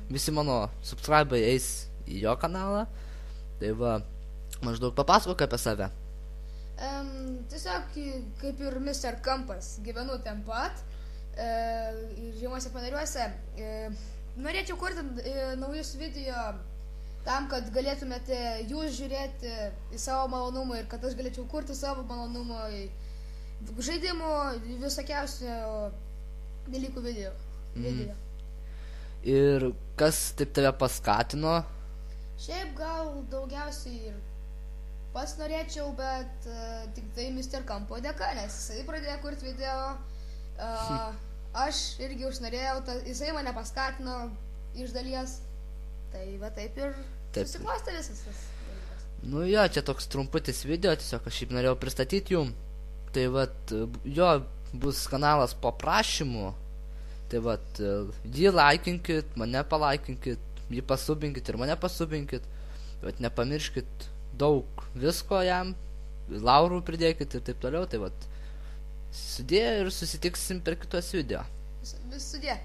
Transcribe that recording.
visi mano subscriberiai eis į jo kanalą. Tai va, maždaug papasakok apie save. Tiesiog kaip ir Mr. Kampas, gyvenu ten pat, Žemuose Paneriuose. Norėčiau kurti naujus video tam, kad galėtumėte jūs žiūrėti į savo malonumą ir kad aš galėčiau kurti savo malonumą žaidimų, visokiausių dalykų video. Ir kas taip tave paskatino? Šiaip gal daugiausiai ir pats norėčiau, bet tik tai Mr. Kampo dėka, nes jisai pradėjo kurti video, aš irgi užnorėjau, jisai mane paskatino iš dalies, tai va taip ir susiklostė visas tas dalykas. Nu jo, čia toks trumputis video, tiesiog aš šiaip norėjau pristatyti jum, tai vat jo bus kanalas po prašymu, tai vat jį laikinkit, mane palaikinkit, jį pasubinkit ir mane pasubinkit, vat nepamirškit daug visko jam, laurų pridėkit ir taip toliau, tai vat sudė ir susitiksim per kitos video. Sudė.